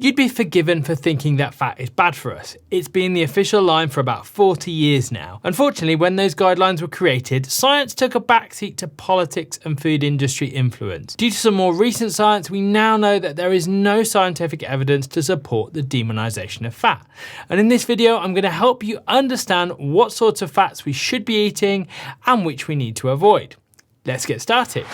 You'd be forgiven for thinking that fat is bad for us. It's been the official line for about 40 years now. Unfortunately, when those guidelines were created, science took a backseat to politics and food industry influence. Due to some more recent science, we now know that there is no scientific evidence to support the demonization of fat. And in this video, I'm going to help you understand what sorts of fats we should be eating and which we need to avoid. Let's get started.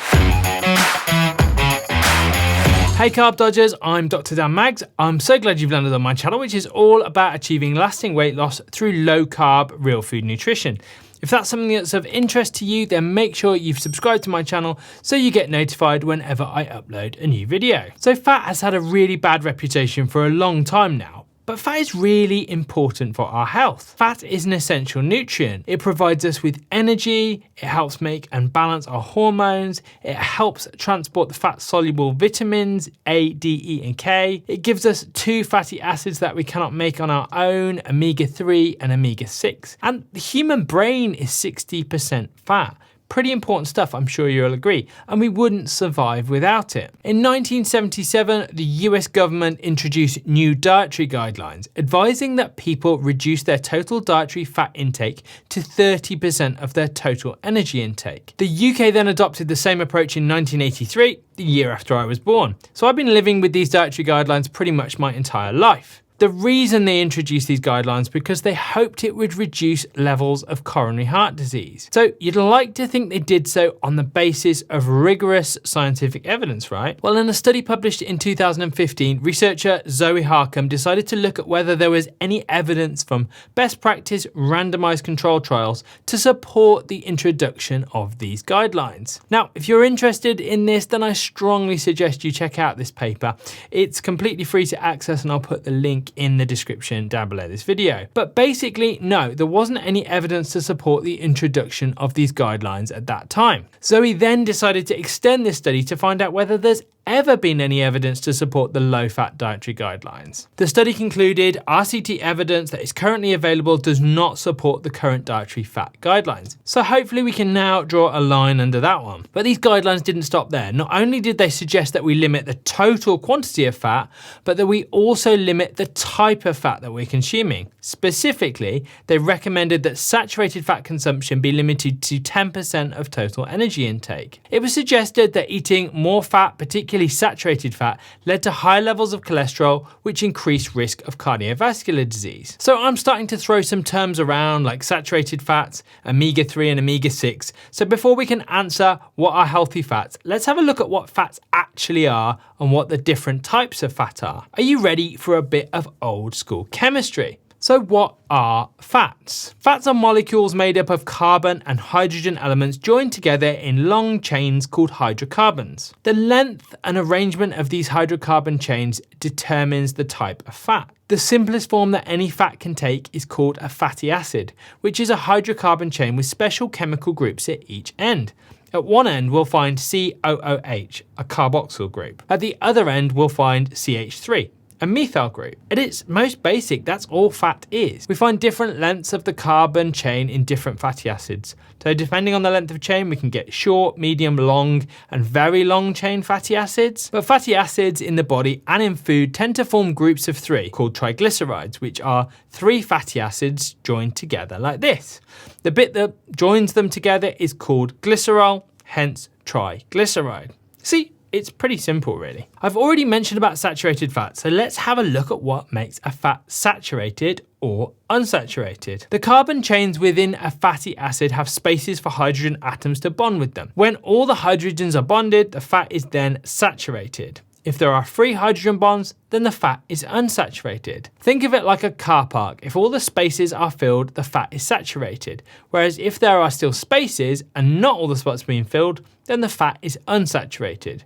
Hey Carb Dodgers, I'm Dr. Dan Maggs. I'm so glad you've landed on my channel, which is all about achieving lasting weight loss through low carb, real food nutrition. If that's something that's of interest to you, then make sure you've subscribed to my channel so you get notified whenever I upload a new video. So fat has had a really bad reputation for a long time now. But fat is really important for our health. Fat is an essential nutrient. It provides us with energy, it helps make and balance our hormones, it helps transport the fat-soluble vitamins A, D, E, and K. It gives us 2 fatty acids that we cannot make on our own, omega-3 and omega-6. And the human brain is 60% fat. Pretty important stuff, I'm sure you'll agree, and we wouldn't survive without it. In 1977, the US government introduced new dietary guidelines, advising that people reduce their total dietary fat intake to 30% of their total energy intake. The UK then adopted the same approach in 1983, the year after I was born. So I've been living with these dietary guidelines pretty much my entire life. The reason they introduced these guidelines because they hoped it would reduce levels of coronary heart disease. So you'd like to think they did so on the basis of rigorous scientific evidence, right? Well, in a study published in 2015, researcher Zoe Harcum decided to look at whether there was any evidence from best practice randomized control trials to support the introduction of these guidelines. Now, if you're interested in this, then I strongly suggest you check out this paper. It's completely free to access and I'll put the link in the description down below this video. But basically, no, there wasn't any evidence to support the introduction of these guidelines at that time. Zoe then decided to extend this study to find out whether there's ever been any evidence to support the low-fat dietary guidelines. The study concluded RCT evidence that is currently available does not support the current dietary fat guidelines. So hopefully we can now draw a line under that one. But these guidelines didn't stop there. Not only did they suggest that we limit the total quantity of fat, but that we also limit the type of fat that we're consuming. Specifically, they recommended that saturated fat consumption be limited to 10% of total energy intake. It was suggested that eating more fat, particularly saturated fat, led to high levels of cholesterol, which increased risk of cardiovascular disease. So I'm starting to throw some terms around like saturated fats, omega-3 and omega-6. So before we can answer what are healthy fats, let's have a look at what fats actually are and what the different types of fat are. Are you ready for a bit of old school chemistry? So what are fats? Fats are molecules made up of carbon and hydrogen elements joined together in long chains called hydrocarbons. The length and arrangement of these hydrocarbon chains determines the type of fat. The simplest form that any fat can take is called a fatty acid, which is a hydrocarbon chain with special chemical groups at each end. At one end, we'll find COOH, a carboxyl group. At the other end, we'll find CH3, a methyl group. At its most basic, that's all fat is. We find different lengths of the carbon chain in different fatty acids. So depending on the length of chain, we can get short, medium, long, and very long chain fatty acids. But fatty acids in the body and in food tend to form groups of 3 called triglycerides, which are 3 fatty acids joined together like this. The bit that joins them together is called glycerol, hence triglyceride. See? It's pretty simple, really. I've already mentioned about saturated fat, so let's have a look at what makes a fat saturated or unsaturated. The carbon chains within a fatty acid have spaces for hydrogen atoms to bond with them. When all the hydrogens are bonded, the fat is then saturated. If there are free hydrogen bonds, then the fat is unsaturated. Think of it like a car park. If all the spaces are filled, the fat is saturated. Whereas if there are still spaces and not all the spots being filled, then the fat is unsaturated.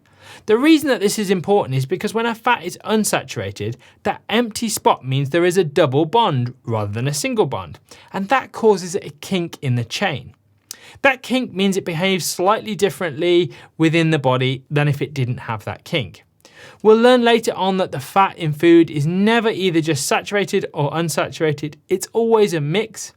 The reason that this is important is because when a fat is unsaturated, that empty spot means there is a double bond rather than a single bond, and that causes a kink in the chain. That kink means it behaves slightly differently within the body than if it didn't have that kink. We'll learn later on that the fat in food is never either just saturated or unsaturated, it's always a mix.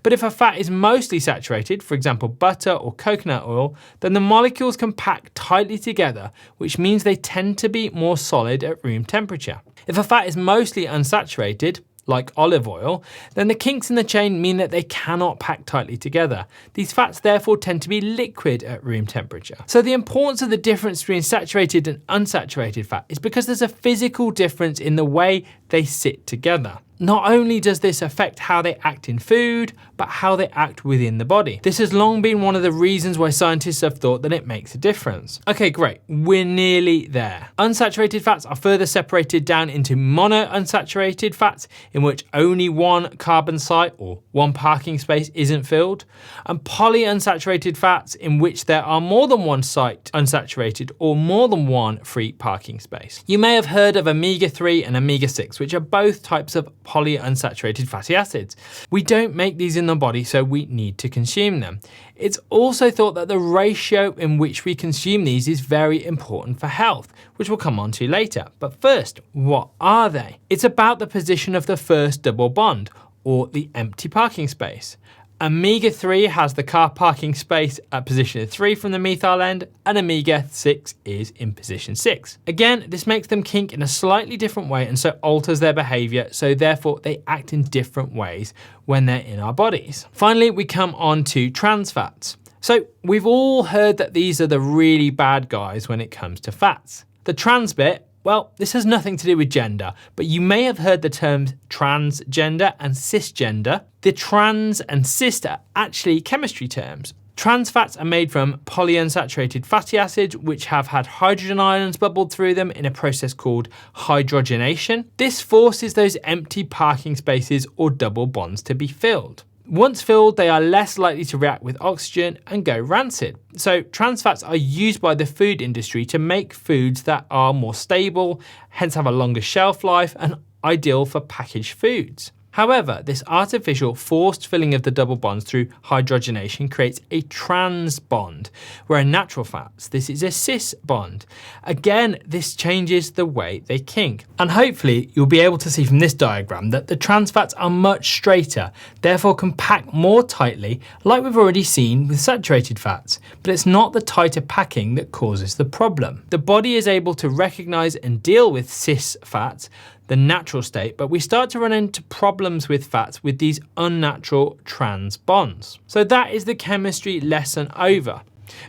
But if a fat is mostly saturated, for example butter or coconut oil, then the molecules can pack tightly together, which means they tend to be more solid at room temperature. If a fat is mostly unsaturated, like olive oil, then the kinks in the chain mean that they cannot pack tightly together. These fats therefore tend to be liquid at room temperature. So the importance of the difference between saturated and unsaturated fat is because there's a physical difference in the way they sit together. Not only does this affect how they act in food, but how they act within the body. This has long been one of the reasons why scientists have thought that it makes a difference. Okay, great, we're nearly there. Unsaturated fats are further separated down into monounsaturated fats, in which only one carbon site or one parking space isn't filled, and polyunsaturated fats, in which there are more than one site unsaturated or more than one free parking space. You may have heard of omega-3 and omega-6, which are both types of polyunsaturated fatty acids. We don't make these in the body, so we need to consume them. It's also thought that the ratio in which we consume these is very important for health, which we'll come on to later. But first, what are they? It's about the position of the first double bond, or the empty parking space. Omega-3 has the car parking space at position 3 from the methyl end, and omega-6 is in position 6. Again, this makes them kink in a slightly different way and so alters their behavior, so therefore they act in different ways when they're in our bodies. Finally, we come on to trans fats. So we've all heard that these are the really bad guys when it comes to fats. The trans bit, well, this has nothing to do with gender, but you may have heard the terms transgender and cisgender. The trans and cis are actually chemistry terms. Trans fats are made from polyunsaturated fatty acids, which have had hydrogen ions bubbled through them in a process called hydrogenation. This forces those empty parking spaces or double bonds to be filled. Once filled, they are less likely to react with oxygen and go rancid. So trans fats are used by the food industry to make foods that are more stable, hence have a longer shelf life and ideal for packaged foods. However, this artificial forced filling of the double bonds through hydrogenation creates a trans bond, where in natural fats, this is a cis bond. Again, this changes the way they kink. And hopefully you'll be able to see from this diagram that the trans fats are much straighter, therefore can pack more tightly, like we've already seen with saturated fats. But it's not the tighter packing that causes the problem. The body is able to recognize and deal with cis fats, the natural state, but we start to run into problems with fats with these unnatural trans bonds. So that is the chemistry lesson over.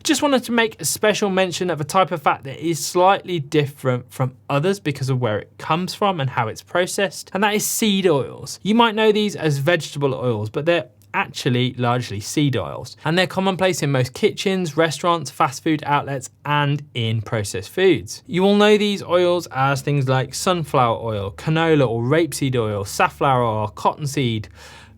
Just wanted to make a special mention of a type of fat that is slightly different from others because of where it comes from and how it's processed, and that is seed oils. You might know these as vegetable oils, but they're actually largely seed oils, and they're commonplace in most kitchens, restaurants, fast food outlets, and in processed foods. You will know these oils as things like sunflower oil, canola or rapeseed oil, safflower oil, cottonseed,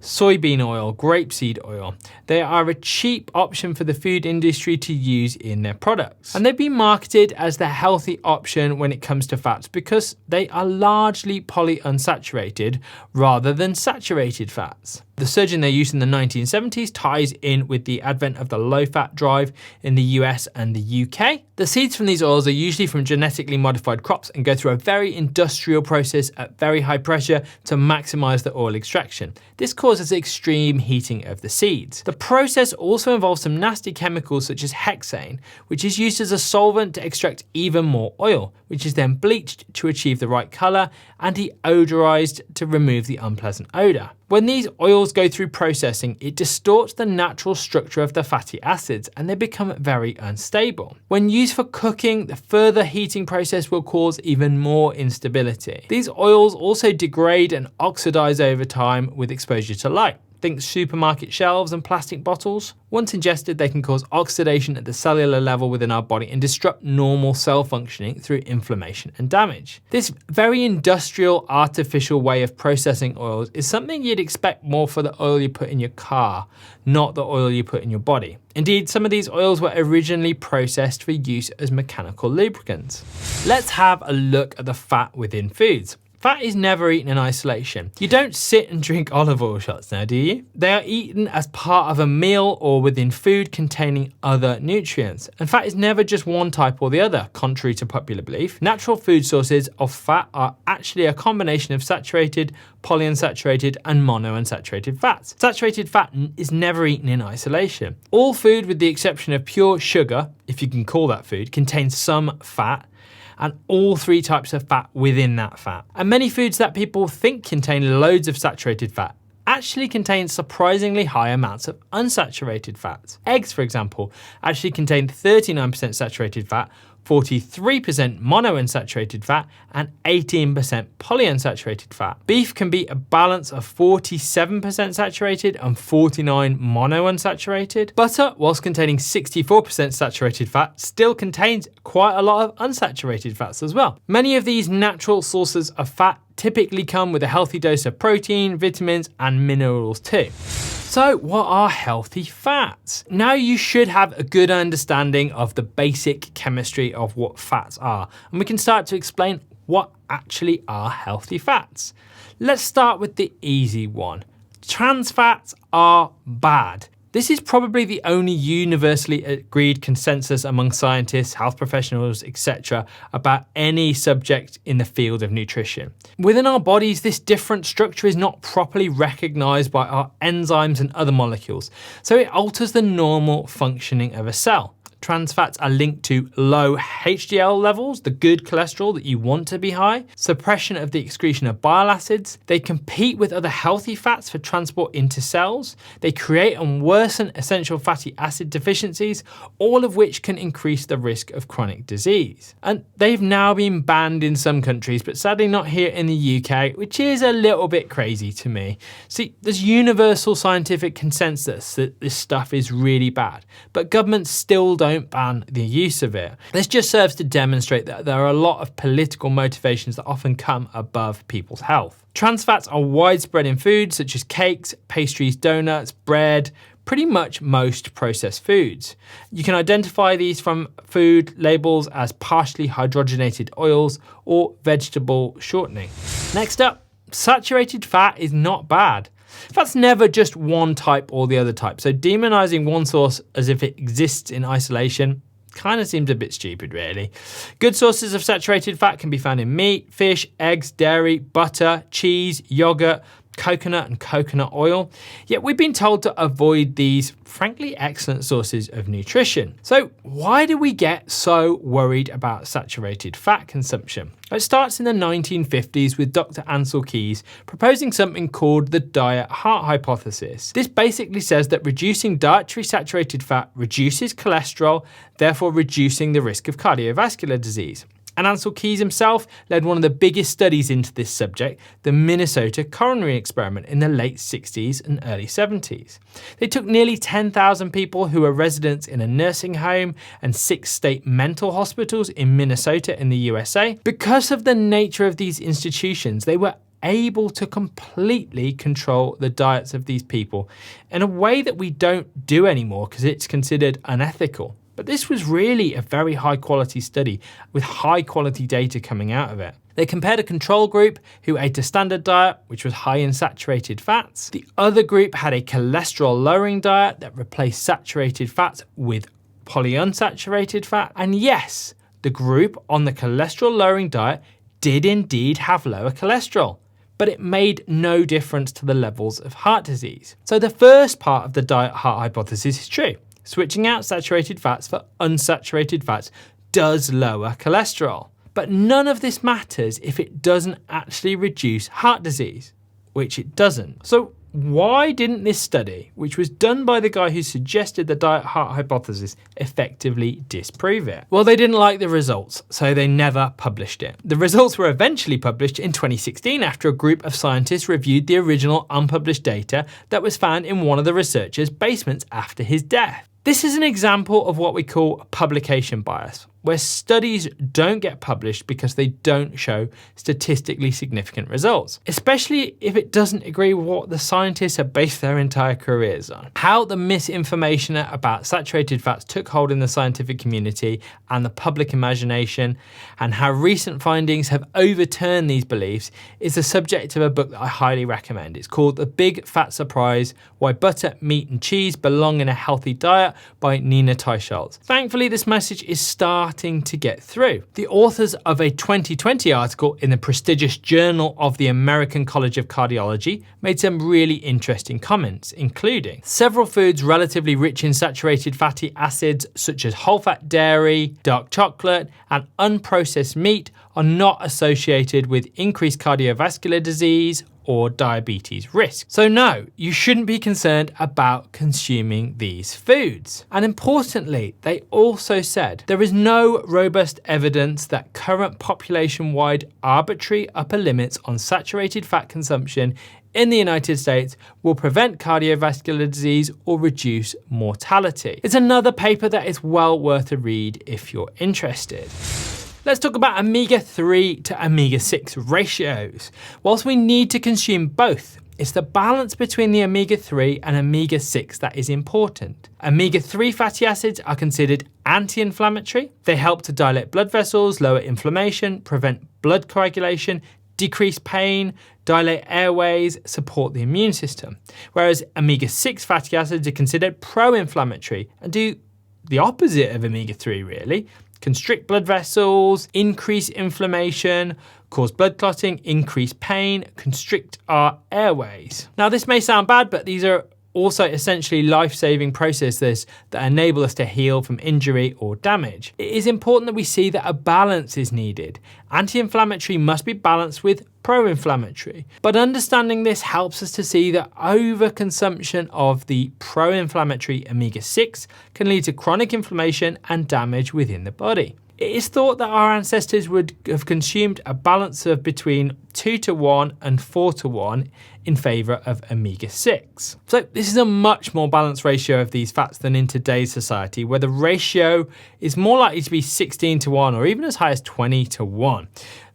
soybean oil, grapeseed oil. They are a cheap option for the food industry to use in their products. And they've been marketed as the healthy option when it comes to fats because they are largely polyunsaturated rather than saturated fats. The surge in their use in the 1970s ties in with the advent of the low-fat drive in the US and the UK. The seeds from these oils are usually from genetically modified crops and go through a very industrial process at very high pressure to maximize the oil extraction. This causes extreme heating of the seeds. The process also involves some nasty chemicals such as hexane, which is used as a solvent to extract even more oil, which is then bleached to achieve the right color and deodorized to remove the unpleasant odor. When these oils go through processing, it distorts the natural structure of the fatty acids and they become very unstable. When used for cooking, the further heating process will cause even more instability. These oils also degrade and oxidize over time with exposure to light. Think supermarket shelves and plastic bottles. Once ingested, they can cause oxidation at the cellular level within our body and disrupt normal cell functioning through inflammation and damage. This very industrial, artificial way of processing oils is something you'd expect more for the oil you put in your car, not the oil you put in your body. Indeed, some of these oils were originally processed for use as mechanical lubricants. Let's have a look at the fat within foods. Fat is never eaten in isolation. You don't sit and drink olive oil shots now, do you? They are eaten as part of a meal or within food containing other nutrients. And fat is never just one type or the other, contrary to popular belief. Natural food sources of fat are actually a combination of saturated, polyunsaturated, and monounsaturated fats. Saturated fat is never eaten in isolation. All food, with the exception of pure sugar, if you can call that food, contains some fat, and all three types of fat within that fat. And many foods that people think contain loads of saturated fat actually contain surprisingly high amounts of unsaturated fats. Eggs, for example, actually contain 39% saturated fat, 43% monounsaturated fat, and 18% polyunsaturated fat. Beef can be a balance of 47% saturated and 49% monounsaturated. Butter, whilst containing 64% saturated fat, still contains quite a lot of unsaturated fats as well. Many of these natural sources of fat typically come with a healthy dose of protein, vitamins, and minerals too. So what are healthy fats? Now you should have a good understanding of the basic chemistry of what fats are, and we can start to explain what actually are healthy fats. Let's start with the easy one. Trans fats are bad. This is probably the only universally agreed consensus among scientists, health professionals, etc. about any subject in the field of nutrition. Within our bodies, this different structure is not properly recognized by our enzymes and other molecules, so it alters the normal functioning of a cell. Trans fats are linked to low HDL levels, the good cholesterol that you want to be high, suppression of the excretion of bile acids. They compete with other healthy fats for transport into cells. They create and worsen essential fatty acid deficiencies, all of which can increase the risk of chronic disease. And they've now been banned in some countries, but sadly not here in the UK, which is a little bit crazy to me. See, there's universal scientific consensus that this stuff is really bad, but governments still don't ban the use of it. This just serves to demonstrate that there are a lot of political motivations that often come above people's health. Trans fats are widespread in foods such as cakes, pastries, donuts, bread, pretty much most processed foods. You can identify these from food labels as partially hydrogenated oils or vegetable shortening. Next up, saturated fat is not bad. Fat's never just one type or the other type, so demonizing one source as if it exists in isolation kind of seems a bit stupid, really. Good sources of saturated fat can be found in meat, fish, eggs, dairy, butter, cheese, yogurt, coconut and coconut oil. Yet we've been told to avoid these frankly excellent sources of nutrition. So why do we get so worried about saturated fat consumption? It starts in the 1950s with Dr. Ancel Keys proposing something called the diet heart hypothesis. This basically says that reducing dietary saturated fat reduces cholesterol, therefore reducing the risk of cardiovascular disease. And Ancel Keys himself led one of the biggest studies into this subject, the Minnesota coronary experiment in the late 60s and early 70s. They took nearly 10,000 people who were residents in a nursing home and 6 state mental hospitals in Minnesota in the USA. Because of the nature of these institutions, they were able to completely control the diets of these people in a way that we don't do anymore because it's considered unethical. But this was really a very high quality study with high quality data coming out of it. They compared a control group who ate a standard diet, which was high in saturated fats. The other group had a cholesterol lowering diet that replaced saturated fats with polyunsaturated fat. And yes, the group on the cholesterol lowering diet did indeed have lower cholesterol, but it made no difference to the levels of heart disease. So the first part of the diet heart hypothesis is true. Switching out saturated fats for unsaturated fats does lower cholesterol. But none of this matters if it doesn't actually reduce heart disease, which it doesn't. So why didn't this study, which was done by the guy who suggested the diet heart hypothesis, effectively disprove it? Well, they didn't like the results, so they never published it. The results were eventually published in 2016 after a group of scientists reviewed the original unpublished data that was found in one of the researchers' basements after his death. This is an example of what we call publication bias, where studies don't get published because they don't show statistically significant results, especially if it doesn't agree with what the scientists have based their entire careers on. How the misinformation about saturated fats took hold in the scientific community and the public imagination, and how recent findings have overturned these beliefs, is the subject of a book that I highly recommend. It's called The Big Fat Surprise: Why Butter, Meat and Cheese Belong in a Healthy Diet by Nina Teicholz. Thankfully, this message is starting to get through. The authors of a 2020 article in the prestigious Journal of the American College of Cardiology made some really interesting comments, including several foods relatively rich in saturated fatty acids such as whole-fat dairy, dark chocolate, and unprocessed meat are not associated with increased cardiovascular disease or diabetes risk. So no, you shouldn't be concerned about consuming these foods. And importantly, they also said there is no robust evidence that current population-wide arbitrary upper limits on saturated fat consumption in the United States will prevent cardiovascular disease or reduce mortality. It's another paper that is well worth a read if you're interested. Let's talk about omega-3 to omega-6 ratios. Whilst we need to consume both, it's the balance between the omega-3 and omega-6 that is important. Omega-3 fatty acids are considered anti-inflammatory. They help to dilate blood vessels, lower inflammation, prevent blood coagulation, decrease pain, dilate airways, support the immune system. Whereas omega-6 fatty acids are considered pro-inflammatory and do the opposite of omega-3 really. Constrict blood vessels, increase inflammation, cause blood clotting, increase pain, constrict our airways. Now this may sound bad, but these are also essentially life-saving processes that enable us to heal from injury or damage. It is important that we see that a balance is needed. Anti-inflammatory must be balanced with pro-inflammatory. But understanding this helps us to see that overconsumption of the pro-inflammatory omega-6 can lead to chronic inflammation and damage within the body. It is thought that our ancestors would have consumed a balance of between 2:1 and 4:1 in favour of omega-6. So this is a much more balanced ratio of these fats than in today's society, where the ratio is more likely to be 16:1 or even as high as 20:1.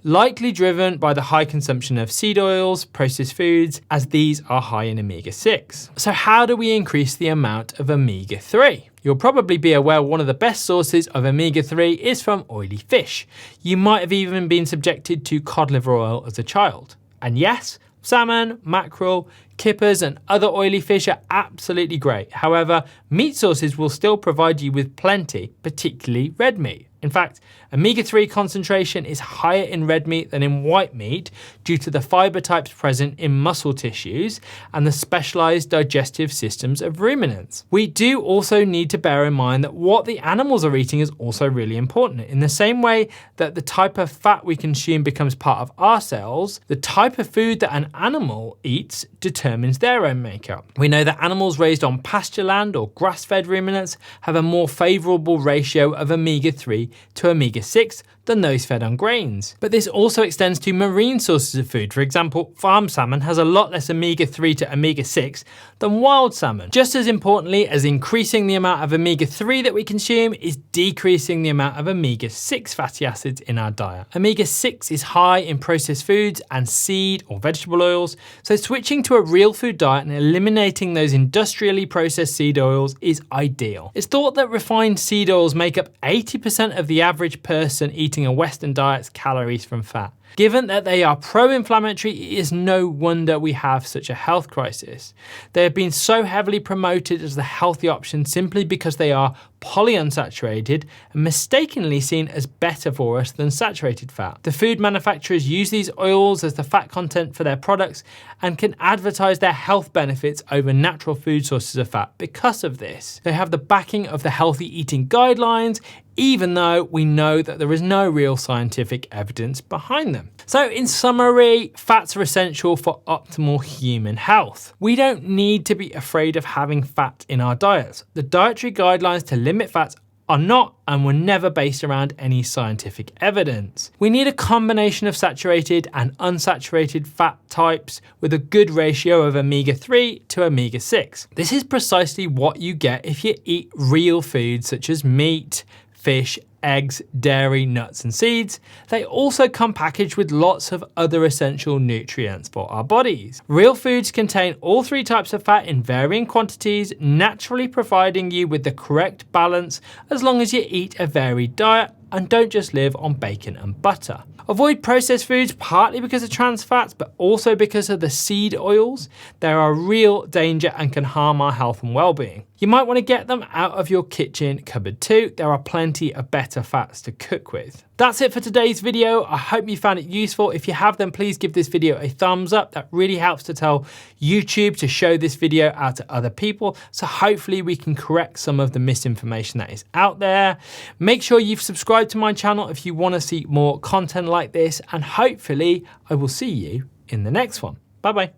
Likely driven by the high consumption of seed oils, processed foods, as these are high in omega-6. So how do we increase the amount of omega-3? You'll probably be aware one of the best sources of omega-3 is from oily fish. You might have even been subjected to cod liver oil as a child. And yes, salmon, mackerel, kippers and other oily fish are absolutely great. However, meat sources will still provide you with plenty, particularly red meat. In fact, omega-3 concentration is higher in red meat than in white meat due to the fiber types present in muscle tissues and the specialized digestive systems of ruminants. We do also need to bear in mind that what the animals are eating is also really important. In the same way that the type of fat we consume becomes part of our cells, the type of food that an animal eats determines their own makeup. We know that animals raised on pasture land or grass-fed ruminants have a more favorable ratio of omega-3 to omega-6 than those fed on grains. But this also extends to marine sources of food. For example, farm salmon has a lot less omega-3 to omega-6 than wild salmon. Just as importantly as increasing the amount of omega-3 that we consume is decreasing the amount of omega-6 fatty acids in our diet. Omega-6 is high in processed foods and seed or vegetable oils, so switching to a real food diet and eliminating those industrially processed seed oils is ideal. It's thought that refined seed oils make up 80% of the average person eating a Western diet's calories from fat. Given that they are pro-inflammatory, it is no wonder we have such a health crisis. They have been so heavily promoted as the healthy option simply because they are polyunsaturated and mistakenly seen as better for us than saturated fat. The food manufacturers use these oils as the fat content for their products and can advertise their health benefits over natural food sources of fat because of this. They have the backing of the healthy eating guidelines, even though we know that there is no real scientific evidence behind them. So in summary, fats are essential for optimal human health. We don't need to be afraid of having fat in our diets. The dietary guidelines to limit fats are not and were never based around any scientific evidence. We need a combination of saturated and unsaturated fat types with a good ratio of omega-3 to omega-6. This is precisely what you get if you eat real foods such as meat, fish, eggs, dairy, nuts and seeds, they also come packaged with lots of other essential nutrients for our bodies. Real foods contain all three types of fat in varying quantities, naturally providing you with the correct balance as long as you eat a varied diet and don't just live on bacon and butter. Avoid processed foods partly because of trans fats, but also because of the seed oils. They are a real danger and can harm our health and well-being. You might want to get them out of your kitchen cupboard too. There are plenty of better fats to cook with. That's it for today's video. I hope you found it useful. If you have, then please give this video a thumbs up. That really helps to tell YouTube to show this video out to other people. So hopefully we can correct some of the misinformation that is out there. Make sure you've subscribed to my channel if you want to see more content like this, and hopefully I will see you in the next one. Bye bye.